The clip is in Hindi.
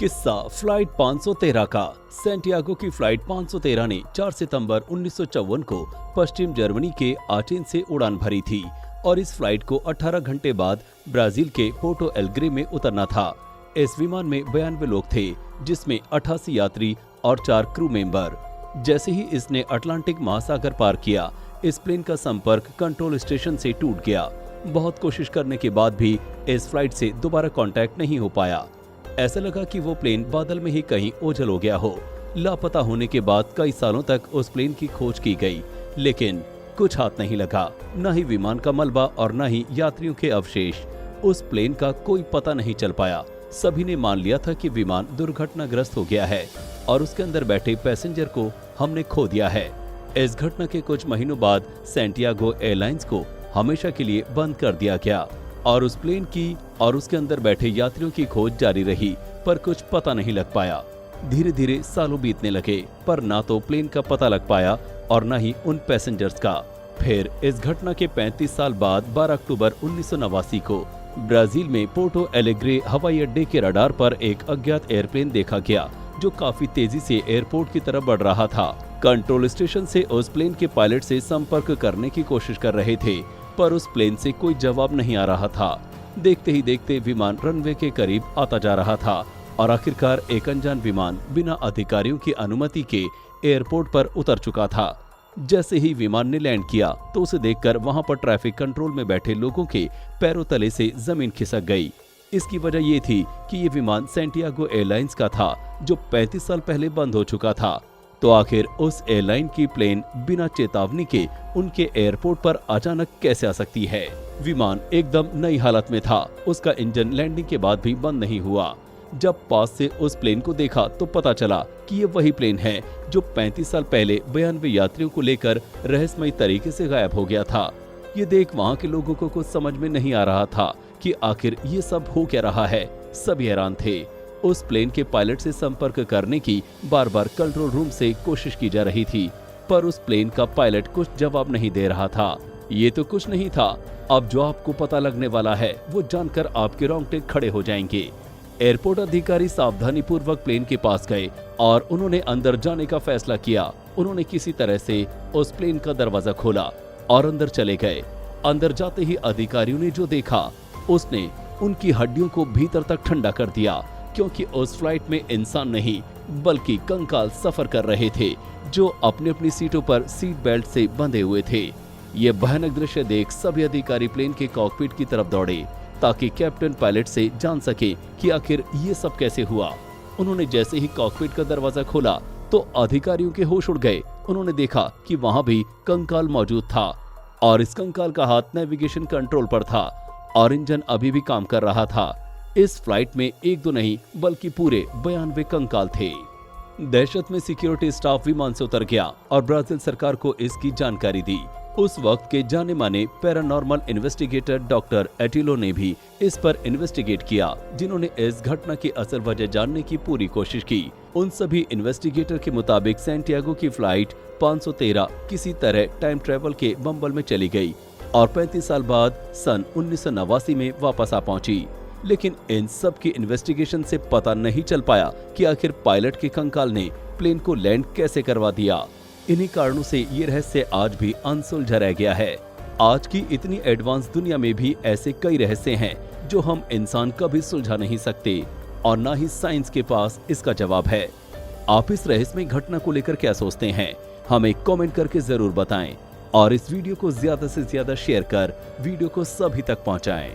किस्सा फ्लाइट 513 का। सैंटियागो की फ्लाइट 513 ने 4 सितंबर 1954 को पश्चिम जर्मनी के आटेन से उड़ान भरी थी और इस फ्लाइट को 18 घंटे बाद ब्राजील के पोर्टो एलेग्रे में उतरना था। इस विमान में 92 लोग थे, जिसमें 88 यात्री और 4 क्रू मेंबर। जैसे ही इसने अटलांटिक महासागर पार किया, इस प्लेन का संपर्क कंट्रोल स्टेशन से टूट गया। बहुत कोशिश करने के बाद भी इस फ्लाइट से दोबारा कांटेक्ट नहीं हो पाया। ऐसा लगा कि वो प्लेन बादल में ही कहीं ओझल हो गया हो। लापता होने के बाद कई सालों तक उस प्लेन की खोज की गई, लेकिन कुछ हाथ नहीं लगा। न ही विमान का मलबा और न ही यात्रियों के अवशेष। उस प्लेन का कोई पता नहीं चल पाया। सभी ने मान लिया था कि विमान दुर्घटनाग्रस्त हो गया है और उसके अंदर बैठे पैसेंजर को हमने खो दिया है। इस घटना के कुछ महीनों बाद सैंटियागो एयरलाइंस को हमेशा के लिए बंद कर दिया गया और उस प्लेन की और उसके अंदर बैठे यात्रियों की खोज जारी रही, पर कुछ पता नहीं लग पाया। धीरे धीरे सालों बीतने लगे, पर ना तो प्लेन का पता लग पाया और न ही उन पैसेंजर्स का। फिर इस घटना के 35 साल बाद 12 अक्टूबर 1989 को ब्राजील में पोर्टो एलेग्रे हवाई अड्डे के रडार पर एक अज्ञात एयरप्लेन देखा गया, जो काफी तेजी से एयरपोर्ट की तरफ बढ़ रहा था। कंट्रोल स्टेशन से उस प्लेन के पायलट से संपर्क करने की कोशिश कर रहे थे, पर उस प्लेन से कोई जवाब नहीं आ रहा था। देखते ही देखते विमान रनवे के करीब आता जा रहा था और आखिरकार एक अनजान विमान बिना अधिकारियों की अनुमति के एयरपोर्ट पर उतर चुका था। जैसे ही विमान ने लैंड किया तो उसे देखकर वहां पर ट्रैफिक कंट्रोल में बैठे लोगों के पैरों तले से जमीन खिसक गई। इसकी वजह ये थी कि ये विमान सैंटियागो एयरलाइंस का था, जो 35 साल पहले बंद हो चुका था। तो आखिर उस एयरलाइन की प्लेन बिना चेतावनी के उनके एयरपोर्ट पर अचानक कैसे आ सकती है? विमान एकदम नई हालत में था। उसका इंजन लैंडिंग के बाद भी बंद नहीं हुआ। जब पास से उस प्लेन को देखा तो पता चला कि ये वही प्लेन है जो 35 साल पहले 92 यात्रियों को लेकर रहस्यमयी तरीके से गायब हो गया था। ये देख वहाँ के लोगों को कुछ समझ में नहीं आ रहा था कि आखिर ये सब हो क्या रहा है। सभी हैरान थे। उस प्लेन के पायलट से संपर्क करने की बार बार कंट्रोल रूम से कोशिश की जा रही थी, पर उस प्लेन का पायलट कुछ जवाब नहीं दे रहा था। ये तो कुछ नहीं था। अब जो आपको पता लगने वाला है वो जानकर आपके रोंगटे खड़े हो जाएंगे। एयरपोर्ट अधिकारी सावधानी पूर्वक प्लेन के पास गए और उन्होंने अंदर जाने का फैसला किया। उन्होंने किसी तरह से उस प्लेन का दरवाजा खोला और अंदर चले गए। अंदर जाते ही अधिकारियों ने जो देखा, उसने उनकी हड्डियों को भीतर तक ठंडा कर दिया, क्योंकि उस फ्लाइट में इंसान नहीं बल्कि कंकाल सफर कर रहे थे, जो अपनी अपनी सीटों पर सीट बेल्ट से बंधे हुए थे। ये भयानक दृश्य देख सभी अधिकारी प्लेन के कॉकपिट की तरफ दौड़े ताकि कैप्टन पायलट से जान सके कि आखिर ये सब कैसे हुआ। उन्होंने जैसे ही कॉकपिट का दरवाजा खोला तो अधिकारियों के होश उड़ गए। उन्होंने देखा कि वहां भी कंकाल मौजूद था और इस कंकाल का हाथ नेविगेशन कंट्रोल पर था और इंजन अभी भी काम कर रहा था। इस फ्लाइट में एक दो नहीं बल्कि पूरे 92 कंकाल थे। दहशत में सिक्योरिटी स्टाफ विमान से उतर गया और ब्राजील सरकार को इसकी जानकारी दी। उस वक्त के जाने माने पैरानॉर्मल इन्वेस्टिगेटर डॉक्टर एटिलो ने भी इस पर इन्वेस्टिगेट किया, जिन्होंने इस घटना की असल वजह जानने की पूरी कोशिश की। उन सभी इन्वेस्टिगेटर के मुताबिक सैंटियागो की फ्लाइट 513 किसी तरह टाइम ट्रेवल के बम्बल में चली गई और 35 साल बाद सन 1989 में वापस आ पहुंची। लेकिन इन सब की इन्वेस्टिगेशन से पता नहीं चल पाया कि आखिर पायलट के कंकाल ने प्लेन को लैंड कैसे करवा दिया। इन्हीं कारणों से ये रहस्य आज भी अनसुलझा रह गया है। आज की इतनी एडवांस दुनिया में भी ऐसे कई रहस्य हैं जो हम इंसान कभी सुलझा नहीं सकते और ना ही साइंस के पास इसका जवाब है। आप इस रहस्यमय घटना को लेकर क्या सोचते हैं? हमें कमेंट करके जरूर बताएं और इस वीडियो को ज्यादा से ज्यादा शेयर कर वीडियो को सभी तक पहुंचाएं।